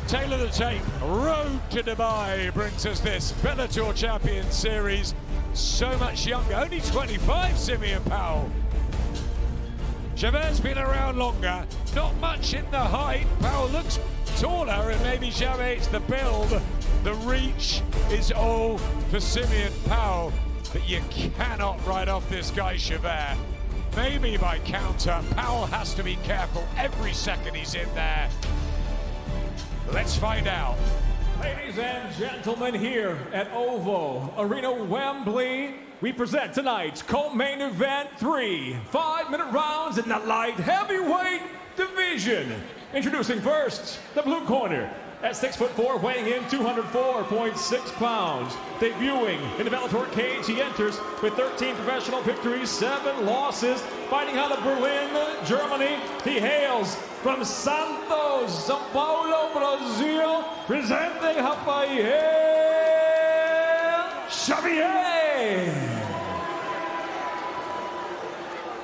Taylor the Tape, road to Dubai brings us this Bellator Champions Series. So much younger, only 25, Simeon Powell. Xavier's been around longer, not much in the height. Powell looks taller, and maybe Xavier's the build. The reach is all for Simeon Powell, but you cannot write off this guy Xavier. Maybe by counter. Powell has to be careful every second he's in there. Let's find out. Ladies and gentlemen, here at OVO Arena Wembley, we present tonight's co-main event, 3 5-minute rounds in the light heavyweight division. Introducing first, the blue corner. At 6'4", weighing in 204.6 pounds. Debuting in the Bellator cage, he enters with 13 professional victories, 7 losses. Fighting out of Berlin, Germany, he hails from Santos, São Paulo, Brazil, presenting Rafael Xavier.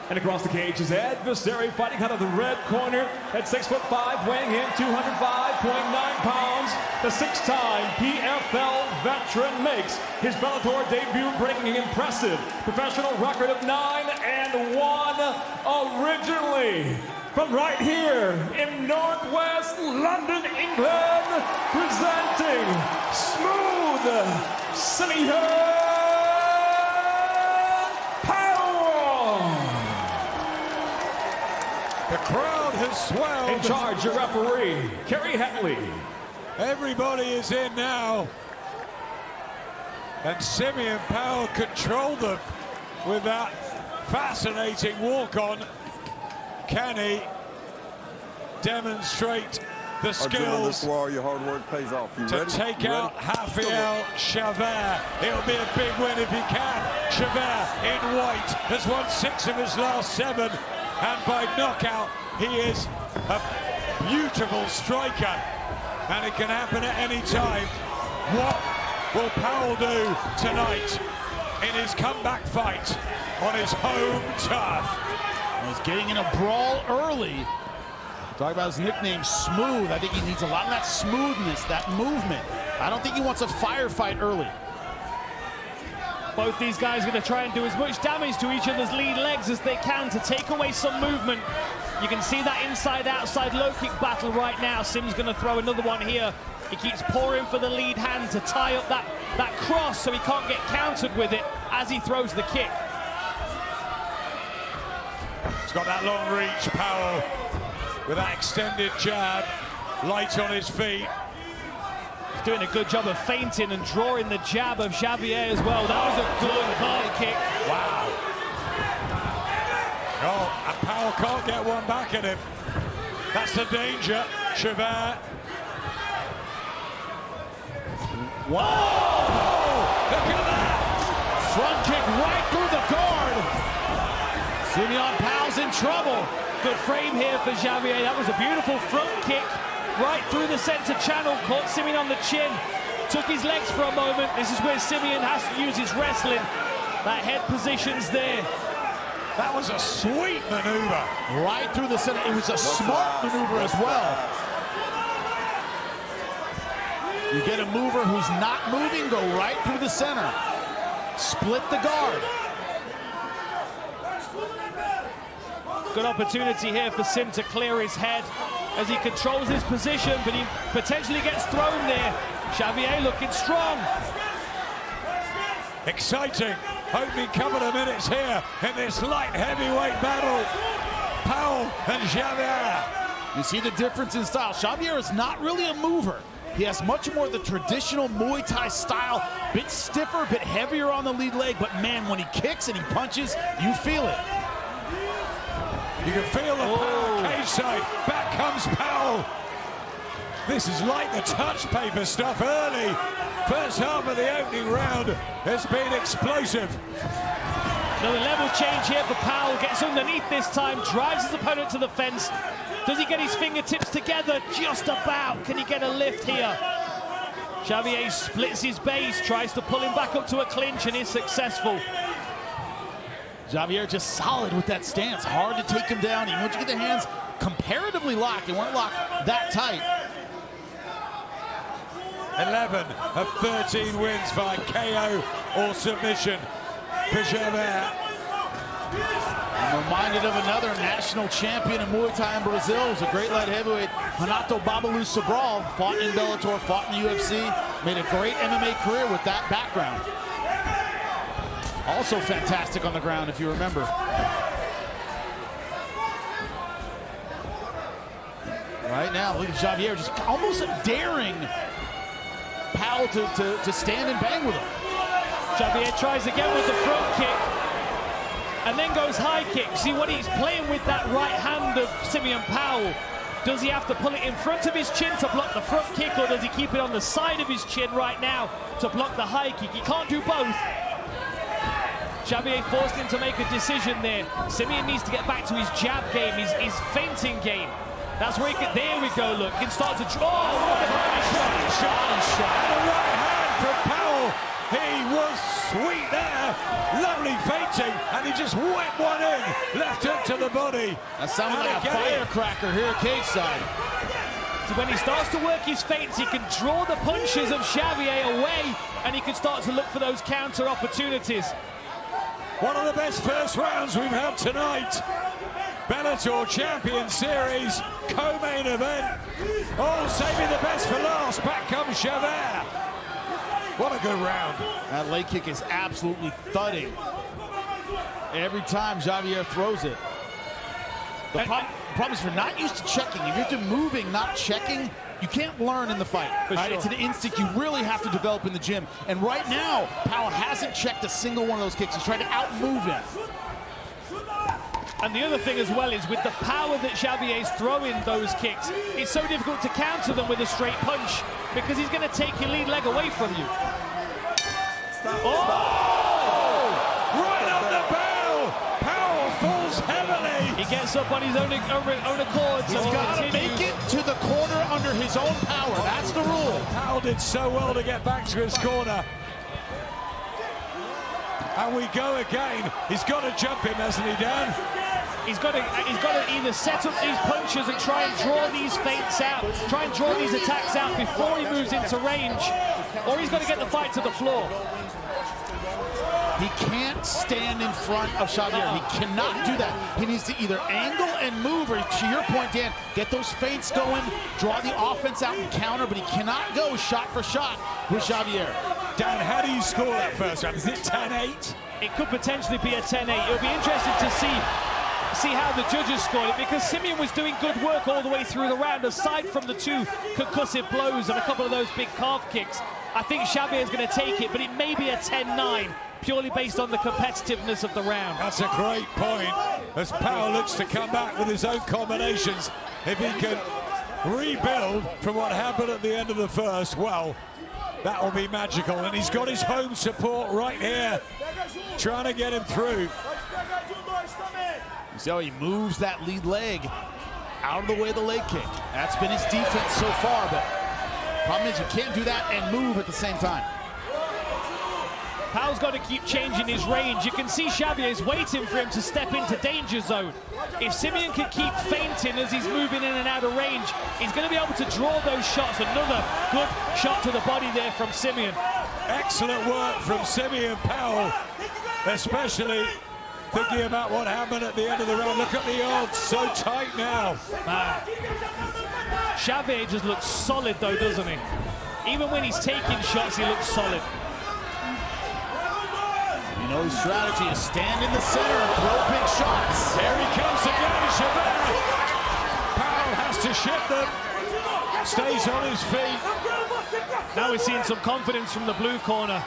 And across the cage, his adversary fighting out of the red corner at 6'5", weighing in 205.9 pounds. The 6-time PFL veteran makes his Bellator debut, bringing an impressive professional record of 9-1. Originally from right here in Northwest London, England, presenting Smooth Simeon Powell. The crowd has swelled. In charge, your referee, 𝗟𝗘𝗥𝗢𝗣𝗘. Everybody is in now. And Simeon Powell controlled them with that fascinating walk-on. Can he demonstrate the skills your hard work pays off. to take out Rafael Xavier? It'll be a big win if he can. Xavier in white has won 6 of his last 7. And by knockout, he is a beautiful striker. And it can happen at any time. What will Powell do tonight in his comeback fight on his home turf? He's getting in a brawl early. Talk about his nickname, Smooth. I think he needs a lot of that smoothness, that movement. I don't think he wants a firefight early. Both these guys are going to try and do as much damage to each other's lead legs as they can to take away some movement. You can see that inside-outside low kick battle right now. Sim's going to throw another one here. He keeps pouring for the lead hand to tie up that cross so he can't get countered with it as he throws the kick. He's got that long reach, Powell, with that extended jab, light on his feet. He's doing a good job of feinting and drawing the jab of Xavier as well. That was a good hard kick. Wow. Oh, and Powell can't get one back at him. That's the danger, Xavier. Whoa! Look at that! Front kick right through the guard. Simeon Powell's in trouble. Good frame here for Xavier. That was a beautiful front kick right through the center channel. Caught Simeon on the chin. Took his legs for a moment. This is where Simeon has to use his wrestling. That head position's there. That was a sweet maneuver. Right through the center. It was a smart maneuver as well. You get a mover who's not moving, go right through the center. Split the guard. Good opportunity here for Sim to clear his head as he controls his position, but he potentially gets thrown there. Xavier looking strong. Exciting opening couple of minutes here in this light heavyweight battle. Powell and Xavier. You see the difference in style. Xavier is not really a mover. He has much more the traditional Muay Thai style, bit stiffer, bit heavier on the lead leg, but man, when he kicks and he punches, you feel it. You can feel the power cage side. Back comes Powell. This is like the touch paper stuff early. First half of the opening round has been explosive. Another level change here for Powell. Gets underneath this time, drives his opponent to the fence. Does he get his fingertips together? Just about. Can he get a lift here? Xavier splits his base, tries to pull him back up to a clinch, and is successful. Xavier just solid with that stance. Hard to take him down. Even once you get the hands comparatively locked, they weren't locked that tight. 11 of 13 wins by KO or submission for Xavier. I'm reminded of another national champion in Muay Thai in Brazil. It was a great light heavyweight, 𝗘𝗨𝗥𝗢𝗣𝗘'𝗦, fought in Bellator, fought in the UFC, made a great MMA career with that background. Also fantastic on the ground, if you remember. Right now, look at Xavier just almost daring Powell to stand and bang with him. Xavier tries again with the front kick and then goes high kick. See what he's playing with that right hand of Simeon Powell. Does he have to pull it in front of his chin to block the front kick, or does he keep it on the side of his chin right now to block the high kick? He can't do both. Xavier forced him to make a decision there. Simeon needs to get back to his jab game, his feinting game. That's where he can, there we go, look, he can start to draw. Oh, look at that shot. And a right hand from Powell. He was sweet there, lovely feinting, and he just whipped one in, left hook to the body. That sounded like a firecracker here at cage side. So when he starts to work his feints, he can draw the punches of Xavier away, and he can start to look for those counter opportunities. One of the best first rounds we've had tonight. Bellator Champions Series, co-main event. Oh, saving the best for last. Back comes Xavier. What a good round. That leg kick is absolutely thudding every time Xavier throws it. The problem is, if you're not used to checking, if you're used to moving, not checking, you can't learn in the fight. Right? Sure. It's an instinct you really have to develop in the gym. And right now, Powell hasn't checked a single one of those kicks. He's trying to outmove him. And the other thing as well is, with the power that Xavier's throwing those kicks, it's so difficult to counter them with a straight punch because he's going to take your lead leg away from you. Oh! Right on the bell! Powell falls heavily. He gets up on his own accord. He's got to make it to the corner under his own power. That's the rule. Powell did so well to get back to his corner. And we go again. He's got to jump him, hasn't he, Dan? He's got to either set up these punches and try and draw these feints out, try and draw these attacks out before he moves into range, or he's got to get the fight to the floor. He can't stand in front of Xavier. He cannot do that. He needs to either angle and move, or to your point, Dan, get those feints going, draw the offense out and counter, but he cannot go shot for shot with Xavier. Dan, how do you score that first round? Is it 10-8? It could potentially be a 10-8. It'll be interesting to see how the judges scored it, because Simeon was doing good work all the way through the round, aside from the two concussive blows and a couple of those big calf kicks. I think Xavier's going to take it, but it may be a 10-9, purely based on the competitiveness of the round. That's a great point, as Powell looks to come back with his own combinations. If he can rebuild from what happened at the end of the first, well, that will be magical. And he's got his home support right here, trying to get him through. You see how he moves that lead leg out of the way of the leg kick. That's been his defense so far, but problem is you can't do that and move at the same time. Powell's got to keep changing his range. You can see Xavier's waiting for him to step into danger zone. If Simeon can keep feinting as he's moving in and out of range, he's going to be able to draw those shots. Another good shot to the body there from Simeon. Excellent work from Simeon Powell, especially thinking about what happened at the end of the round. Look at the odds, so tight now. Xavier just looks solid though, doesn't he? Even when he's taking shots, he looks solid. You know his strategy is stand in the center and throw big shots. There he comes again, Xavier. Powell has to shift them. Stays on his feet. Now we're seeing some confidence from the blue corner.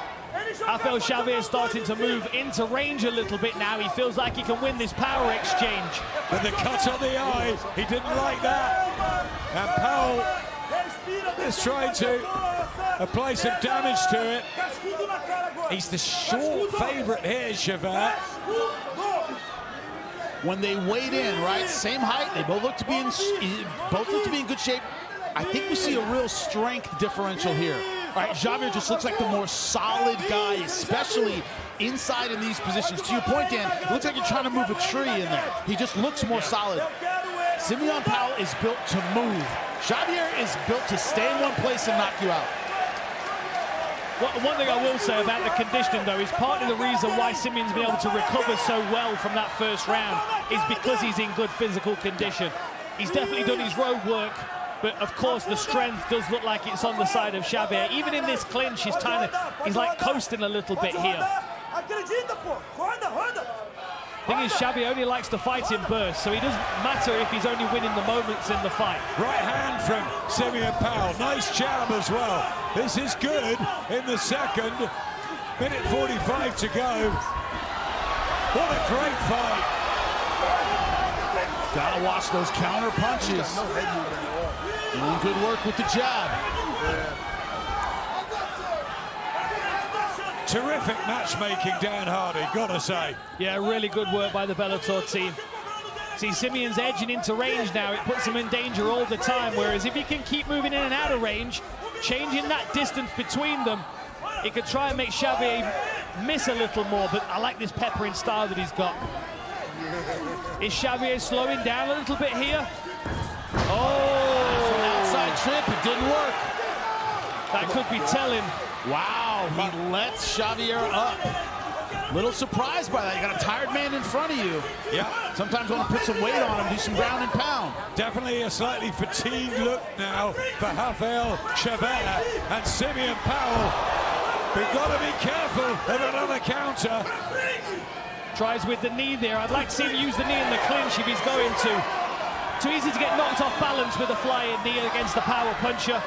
Rafael Xavier starting to move into range a little bit now. He feels like he can win this power exchange. But the cut on the eye, he didn't like that. And Powell is trying to apply some damage to it. He's the short favorite here, Xavier. When they weighed in, right, same height, they both look to be in good shape. I think we see a real strength differential here. All right, Xavier just looks like the more solid guy, especially inside in these positions. To your point, Dan, it looks like you're trying to move a tree in there. He just looks more solid. Simeon Powell is built to move. Xavier is built to stay in one place and knock you out. One thing I will say about the conditioning, though, is partly the reason why Simeon's been able to recover so well from that first round is because he's in good physical condition. He's definitely done his road work, but of course the strength does look like it's on the side of Xavier. Even in this clinch, he's like coasting a little bit here. Thing is, Xavier only likes to fight in bursts, so it doesn't matter if he's only winning the moments in the fight. Right hand from Simeon Powell. Nice jab as well. This is good in the second. Minute 45 to go. What a great fight. Gotta watch those counter punches. Doing good work with the jab. Terrific matchmaking, Dan Hardy, gotta say. Yeah, really good work by the Bellator team. See, Simeon's edging into range now. It puts him in danger all the time, whereas if he can keep moving in and out of range, changing that distance between them, he could try and make Xavier miss a little more, but I like this peppering style that he's got. Is Xavier slowing down a little bit here? Oh! An outside trip, it didn't work. That could be telling. Wow, he lets Xavier up. Little surprised by that. You got a tired man in front of you. Yeah. Sometimes want to put some weight on him, do some ground and pound. Definitely a slightly fatigued look now for Rafael Xavier and Simeon Powell. We've got to be careful of another counter. Tries with the knee there. I'd like to see him use the knee in the clinch if he's going to. Too easy to get knocked off balance with a flying knee against the power puncher.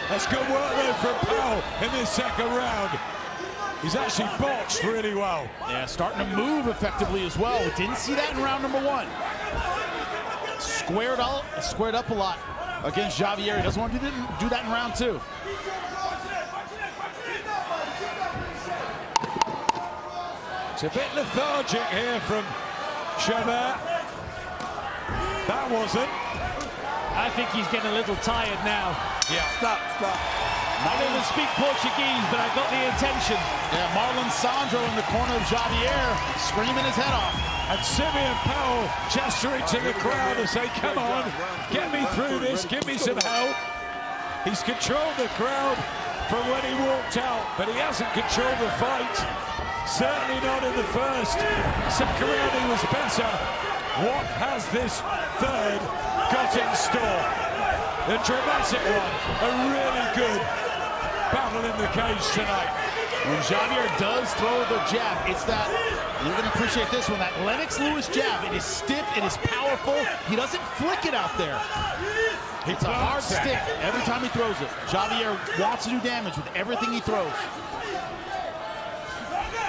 That's good work though from Powell in this second round. He's actually boxed really well. Yeah, starting to move effectively as well. We didn't see that in round number one. Squared up a lot against Xavier. He doesn't want to do that in round two. It's a bit lethargic here from Xavier. That wasn't. I think he's getting a little tired now. Yeah. Stop. I don't even speak Portuguese, but I got the intention. Yeah, Marlon Sandro in the corner of Xavier, screaming his head off. And Simeon Powell gesturing to the crowd to say, come on, get me through this, give me some help. He's controlled the crowd from when he walked out, but he hasn't controlled the fight. Certainly not in the first. Second round he was better. What has this third got in store? The dramatic one, a really good battle in the cage tonight. When Xavier does throw the jab, it's that, you're going to appreciate this one, that Lennox Lewis jab. It is stiff, it is powerful. He doesn't flick it out there. It's a hard stick every time he throws it. Xavier wants to do damage with everything he throws.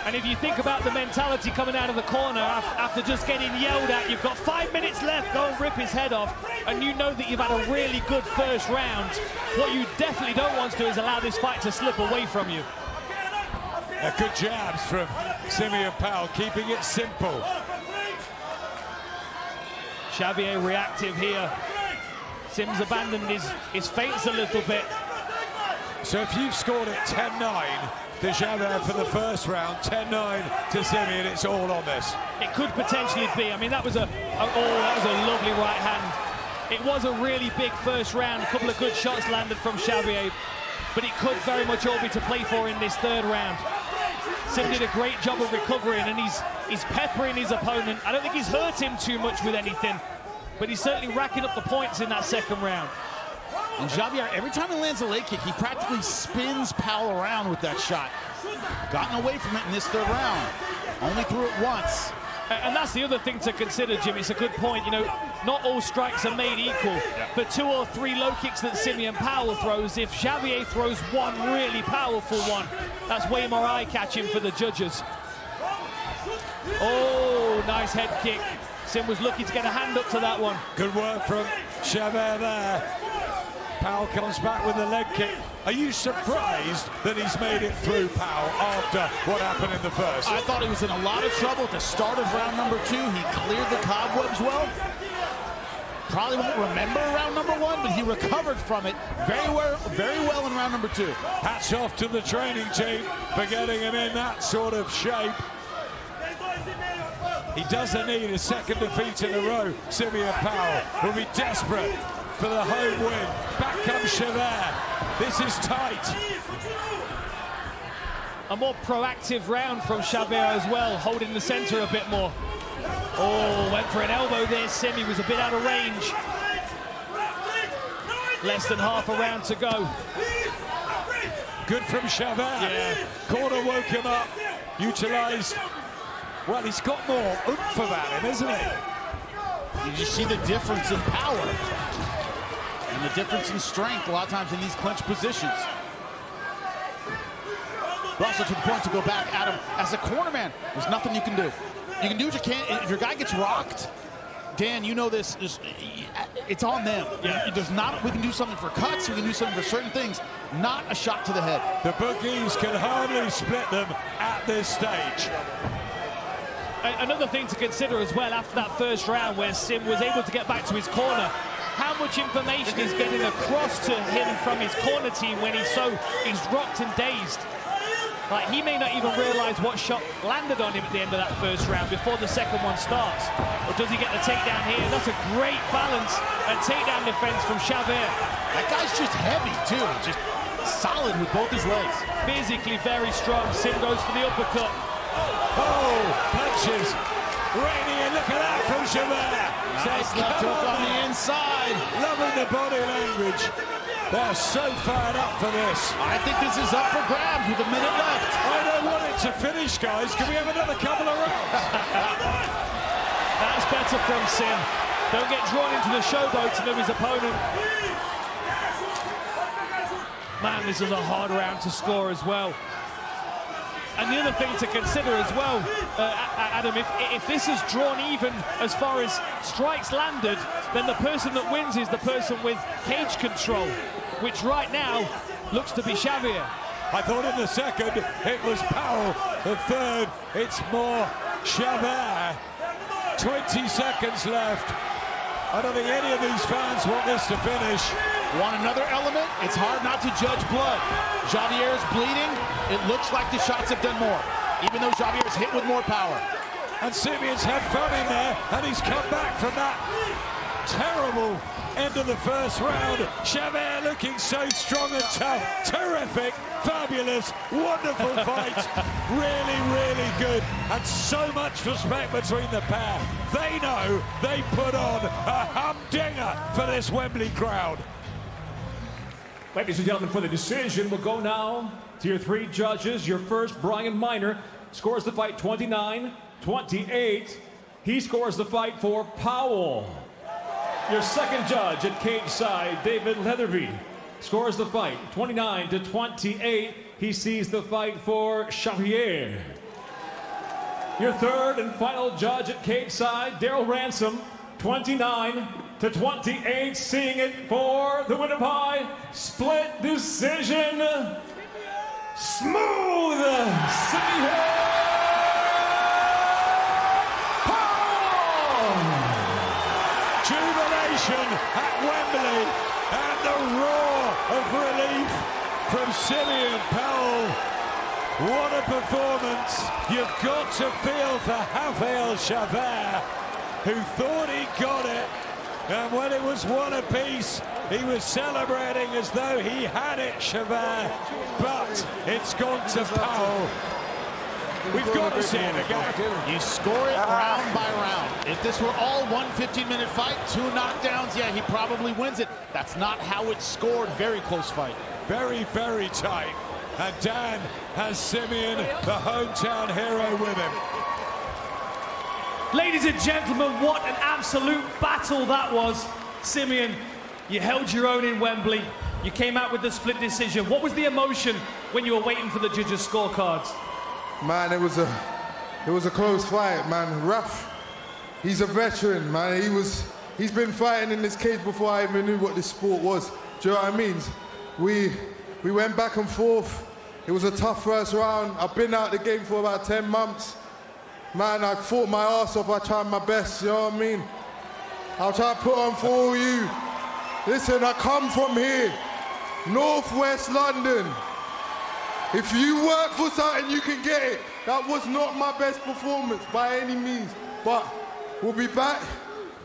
And if you think about the mentality coming out of the corner after just getting yelled at, you've got 5 minutes left, go and rip his head off, and you know that you've had a really good first round. What you definitely don't want to do is allow this fight to slip away from you. Good jabs from Simeon Powell, keeping it simple. Xavier reactive here. Sims abandoned his feints a little bit. So if you've scored it 10-9 to Xavier for the first round, 10-9 to Simeon, it's all on this. It could potentially be. I mean, that was a lovely right hand. It was a really big first round. A couple of good shots landed from Xavier, but it could very much all be to play for in this third round. Sim did a great job of recovering, and he's peppering his opponent. I don't think he's hurt him too much with anything, but he's certainly racking up the points in that second round. And Xavier, every time he lands a leg kick, he practically spins Powell around with that shot. Gotten away from it in this third round. Only threw it once. And that's the other thing to consider, Jim. It's a good point. You know, not all strikes are made equal. Yeah. But 2 or 3 low kicks that Simeon Powell throws, if Xavier throws one really powerful one, that's way more eye-catching for the judges. Oh, nice head kick. Sim was lucky to get a hand up to that one. Good work from Xavier there. Powell comes back with a leg kick. Are you surprised that he's made it through, Powell, after what happened in the first? I thought he was in a lot of trouble at the start of round number 2. He cleared the cobwebs well. Probably won't remember round number 1, but he recovered from it very well in round number 2. Hats off to the training team for getting him in that sort of shape. He doesn't need a second defeat in a row. Simeon Powell will be desperate for the home win. Back comes Xavier. This is tight. A more proactive round from Xavier as well, holding the center a bit more. Oh, went for an elbow there, Sim. He was a bit out of range. Less than half a round to go. Good from Xavier. Yeah. Corner woke him up. Utilised. Well, he's got more oomph about him, isn't he? You just see the difference in power and the difference in strength a lot of times in these clinch positions. But also to the point to go back at him. As a corner man, there's nothing you can do. You can do what you can. If your guy gets rocked, Dan, you know this, it's on them. Yeah. There's not, we can do something for cuts, we can do something for certain things, not a shot to the head. The bookies can hardly split them at this stage. Another thing to consider as well after that first round where Sim was able to get back to his corner, how much information is getting across to him from his corner team when he's rocked and dazed. Like, he may not even realize what shot landed on him at the end of that first round before the second one starts. Or does he get the takedown here? That's a great balance and takedown defense from Xavier. That guy's just heavy too, just solid with both his legs. Physically very strong. Sim goes for the uppercut. Oh, punches. Raining, look at that from Xavier. Nice left hook on the inside. Loving the body language. They're so fired up for this. I think this is up for grabs with a minute left. I don't want it to finish, guys. Can we have another couple of rounds? That's better from Sim. Don't get drawn into the showboating of his opponent. Man, this is a hard round to score as well. And the other thing to consider as well, Adam, if this is drawn even as far as strikes landed, then the person that wins is the person with cage control, which right now looks to be Xavier. I thought in the second it was Powell. The third, it's more Xavier. 20 seconds left. I don't think any of these fans want this to finish. Want another element? It's hard not to judge blood. Xavier is bleeding. It looks like the shots have done more, even though Xavier is hit with more power. And Simeon's had fun in there, and he's come back from that terrible end of the first round. Xavier looking so strong and tough. Terrific, fabulous, wonderful fight. Really, really good. And so much respect between the pair. They know they put on a humdinger for this Wembley crowd. Ladies and gentlemen, for the decision, we'll go now to your three judges. Your first, Brian Miner, scores the fight 29-28. He scores the fight for Powell. Your second judge at cage side, David Leatherby, scores the fight 29-28. He sees the fight for Xavier. Your third and final judge at cage side, Daryl Ransom, 29-28, seeing it for the winner by split decision. Smooth Simeon Powell. Jubilation at Wembley and the roar of relief from Simeon Powell. What a performance. You've got to feel for Rafael Xavier, who thought he got it, and when it was one apiece, he was celebrating as though he had it, Xavier, but it's gone to Powell. We've got to see it again. You score it round by round. If this were all one 15-minute fight, 2 knockdowns, yeah, he probably wins it. That's not how it's scored. Very close fight. Very, very tight. And Dan has Simeon, the hometown hero, with him. Ladies and gentlemen, what an absolute battle that was. Simeon, you held your own in Wembley. You came out with the split decision. What was the emotion when you were waiting for the judges' scorecards? Man, it was a close fight, man. Raf, he's a veteran, man. He's been fighting in this cage before I even knew what this sport was. Do you know what I mean? We went back and forth. It was a tough first round. I've been out the game for about 10 months. Man, I fought my ass off. I tried my best, you know what I mean? I'll try to put on for all you. Listen, I come from here, Northwest London. If you work for something, you can get it. That was not my best performance by any means, but we'll be back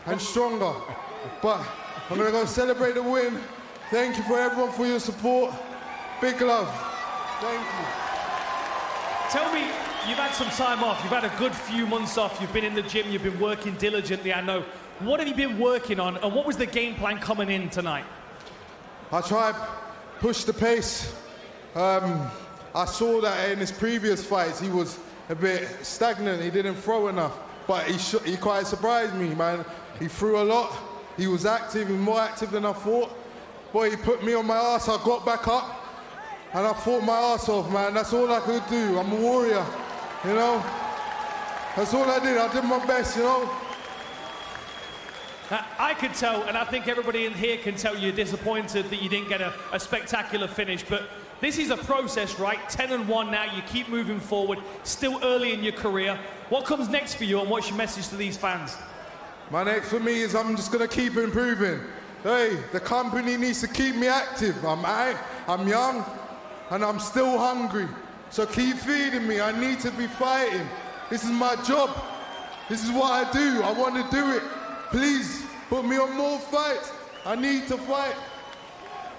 and stronger. But I'm gonna go celebrate the win. Thank you for everyone for your support. Big love. Thank you. Tell me, you've had some time off. You've had a good few months off. You've been in the gym. You've been working diligently, I know. What have you been working on, and what was the game plan coming in tonight? I tried push the pace. I saw that in his previous fights he was a bit stagnant. He didn't throw enough, but he quite surprised me, man. He threw a lot. He was active, more active than I thought. Boy, he put me on my ass. I got back up, and I fought my ass off, man. That's all I could do. I'm a warrior, you know. That's all I did. I did my best, you know. I could tell, and I think everybody in here can tell you're disappointed that you didn't get a spectacular finish, but this is a process, right? 10-1 now, you keep moving forward, still early in your career. What comes next for you, and what's your message to these fans? My next for me is I'm just gonna keep improving. Hey, the company needs to keep me active. I'm young, and I'm still hungry. So keep feeding me. I need to be fighting. This is my job. This is what I do. I want to do it. Please, put me on more fights. I need to fight.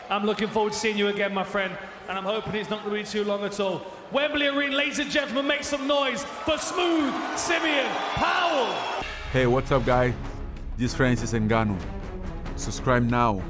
I'm looking forward to seeing you again, my friend, and I'm hoping it's not going to be too long at all. Wembley Arena, ladies and gentlemen, make some noise for Smooth Simeon Powell. Hey, what's up, guys? This is Francis Ngannou. Subscribe now.